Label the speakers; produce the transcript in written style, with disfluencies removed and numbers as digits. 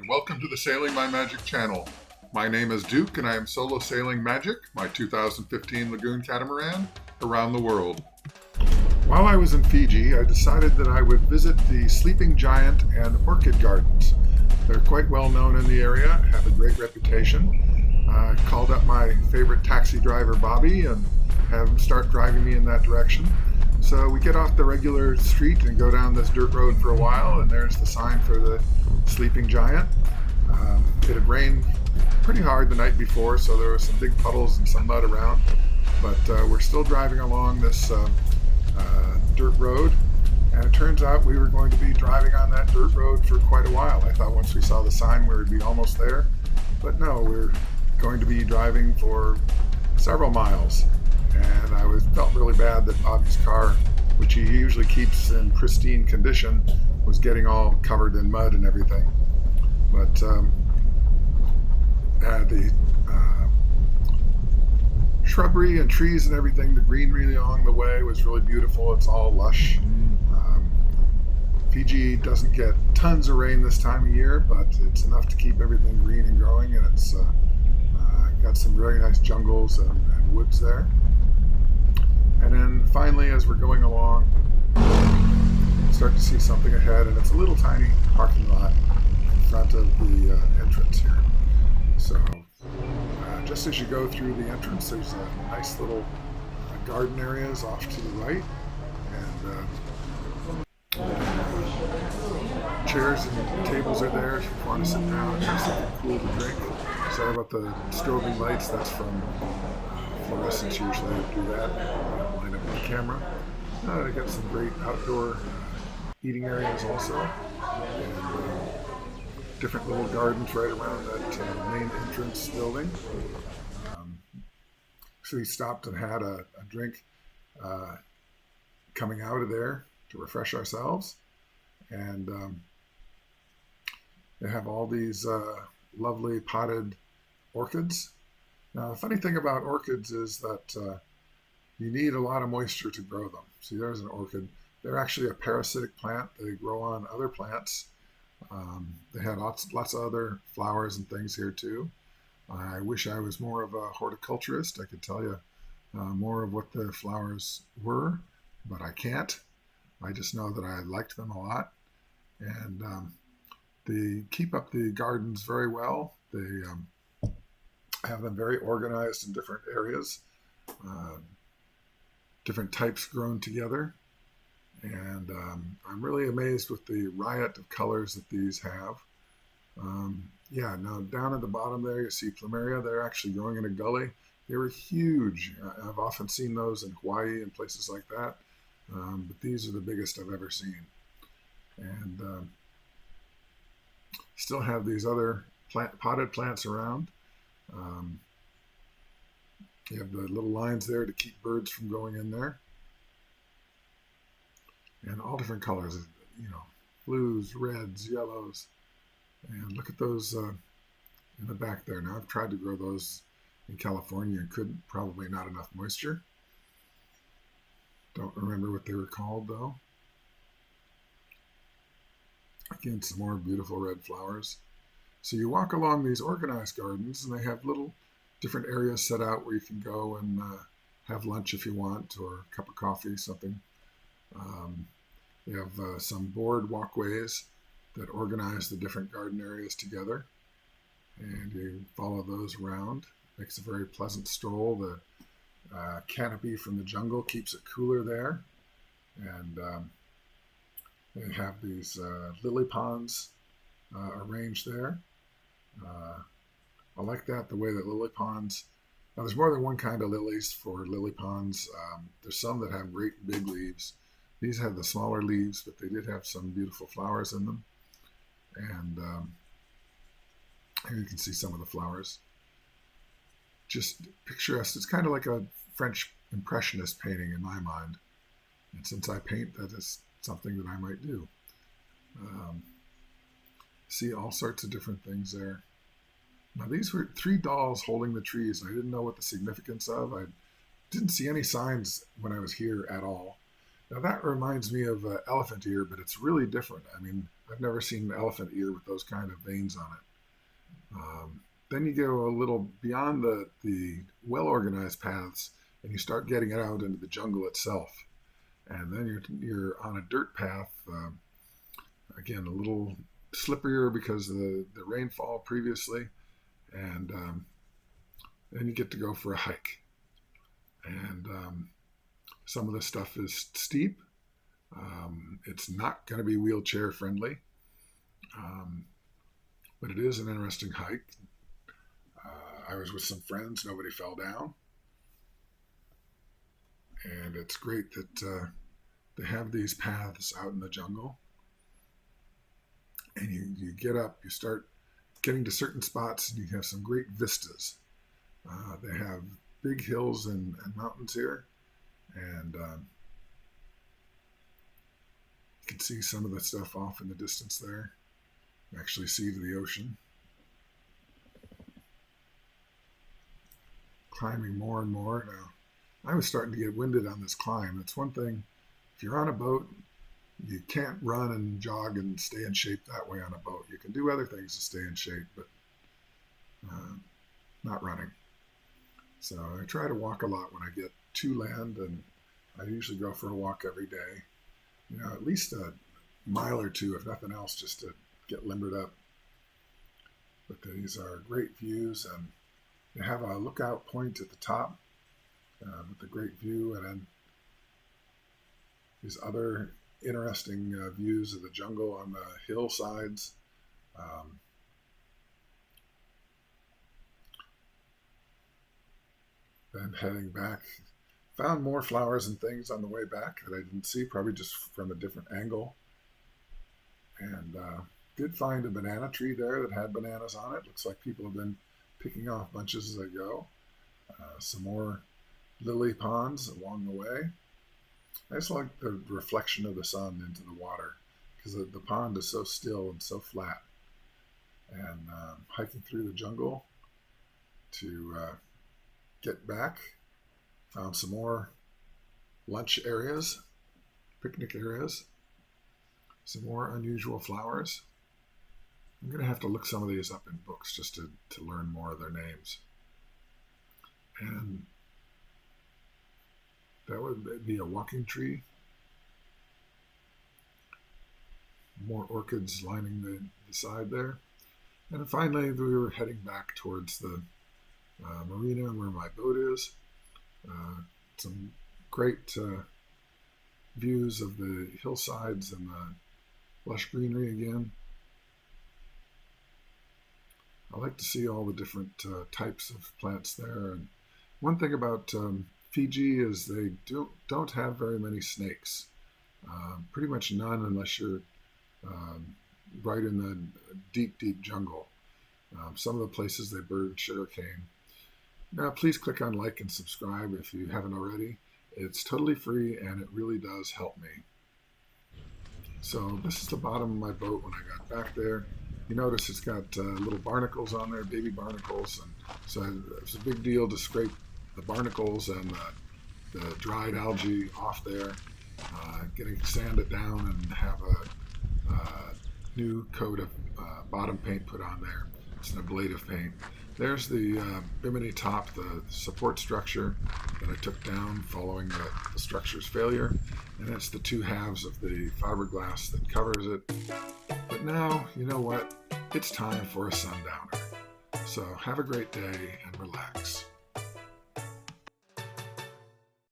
Speaker 1: and welcome to the Sailing My Magic channel. My name is Duke and I am solo sailing Magic, my 2015 Lagoon Catamaran, around the world. While I was in Fiji, I decided that I would visit the Sleeping Giant and Orchid Gardens. They're quite well known in the area, have a great reputation. I called up my favorite taxi driver, Bobby, and have him start driving me in that direction. So we get off the regular street and go down this dirt road for a while, and there's the sign for the Sleeping Giant. It had rained pretty hard the night before, so there were some big puddles and some mud around. But we're still driving along this dirt road, and it turns out we were going to be driving on that dirt road for quite a while. I thought once we saw the sign we would be almost there, but no, we're going to be driving for several miles. And I felt really bad that Bobby's car, which he usually keeps in pristine condition, was getting all covered in mud and everything. But the shrubbery and trees and everything, the greenery along the way was really beautiful. It's all lush. Fiji doesn't get tons of rain this time of year, but it's enough to keep everything green and growing, and it's got some very nice jungles and woods there. And then finally, as we're going along, start to see something ahead, and it's a little tiny parking lot in front of the entrance here. So just as you go through the entrance, there's a nice little garden areas off to the right, and chairs and tables are there if you want to sit down and have something cool to drink. Sorry about the strobing lights, that's from fluorescence usually do that. Line up the camera. They got some great outdoor eating areas also, and different little gardens right around that main entrance building. So we stopped and had a drink coming out of there to refresh ourselves, and they have all these lovely potted orchids. Now, the funny thing about orchids is that you need a lot of moisture to grow them. See, there's an orchid. They're actually a parasitic plant. They grow on other plants. They had lots of other flowers and things here too. I wish I was more of a horticulturist. I could tell you more of what the flowers were, but I can't. I just know that I liked them a lot. And they keep up the gardens very well. They have them very organized in different areas, different types grown together. And I'm really amazed with the riot of colors that these have. Now down at the bottom there, you see plumeria. They're actually growing in a gully. They were huge. I've often seen those in Hawaii and places like that. But these are the biggest I've ever seen. And still have these other potted plants around. You have the little lines there to keep birds from going in there. And all different colors, blues, reds, yellows. And look at those in the back there. Now, I've tried to grow those in California and couldn't, probably not enough moisture. Don't remember what they were called, though. Again, some more beautiful red flowers. So you walk along these organized gardens, and they have little different areas set out where you can go and have lunch if you want, or a cup of coffee, something. They have some board walkways that organize the different garden areas together, and you follow those around. Makes a very pleasant stroll. The canopy from the jungle keeps it cooler there, and they have these lily ponds arranged there. I like that, the way that lily ponds, now there's more than one kind of lilies for lily ponds. There's some that have great big leaves. These have the smaller leaves, but they did have some beautiful flowers in them. And here you can see some of the flowers. Just picturesque. It's kind of like a French Impressionist painting in my mind. And since I paint, that is something that I might do. See all sorts of different things there. Now, these were 3 dolls holding the trees. I didn't know what the significance of. I didn't see any signs when I was here at all. Now that reminds me of elephant ear, but it's really different. I mean, I've never seen an elephant ear with those kind of veins on it. Then you go a little beyond the well-organized paths, and you start getting it out into the jungle itself. And then you're on a dirt path, again a little slipperier because of the rainfall previously, and then you get to go for a hike. And some of the stuff is steep. It's not going to be wheelchair friendly, um, but it is an interesting hike. I was with some friends, nobody fell down. And it's great that they have these paths out in the jungle. And you get up, you start getting to certain spots, and you have some great vistas. They have big hills and mountains here, and you can see some of the stuff off in the distance there. You actually see to the ocean. Climbing more and more. Now, I was starting to get winded on this climb. It's one thing, if you're on a boat, you can't run and jog and stay in shape that way on a boat. You can do other things to stay in shape, but not running. So I try to walk a lot when I get to land, and I usually go for a walk every day. At least a mile or two, if nothing else, just to get limbered up. But these are great views, and they have a lookout point at the top with a great view, and then these other interesting views of the jungle on the hillsides. Then heading back, found more flowers and things on the way back that I didn't see, probably just from a different angle. And did find a banana tree there that had bananas on it. Looks like people have been picking off bunches as they go. Some more lily ponds along the way. I just like the reflection of the sun into the water because the pond is so still and so flat. And hiking through the jungle to get back, found some more lunch areas, picnic areas, some more unusual flowers. I'm going to have to look some of these up in books just to learn more of their names. And that would be a walking tree. More orchids lining the side there. And finally, we were heading back towards the marina where my boat is. Some great views of the hillsides and the lush greenery again. I like to see all the different types of plants there. And one thing about Fiji is they don't have very many snakes. Pretty much none unless you're right in the deep, deep jungle. Some of the places they bird sugarcane. Now, please click on like and subscribe if you haven't already. It's totally free and it really does help me. So this is the bottom of my boat when I got back there. You notice it's got little barnacles on there, baby barnacles, and so it's a big deal to scrape the barnacles and the dried algae off there, getting sanded down and have a new coat of bottom paint put on there. It's an ablative paint. There's the bimini top, the support structure that I took down following the structure's failure, and that's the two halves of the fiberglass that covers it. But now, you know what? It's time for a sundowner. So have a great day and relax.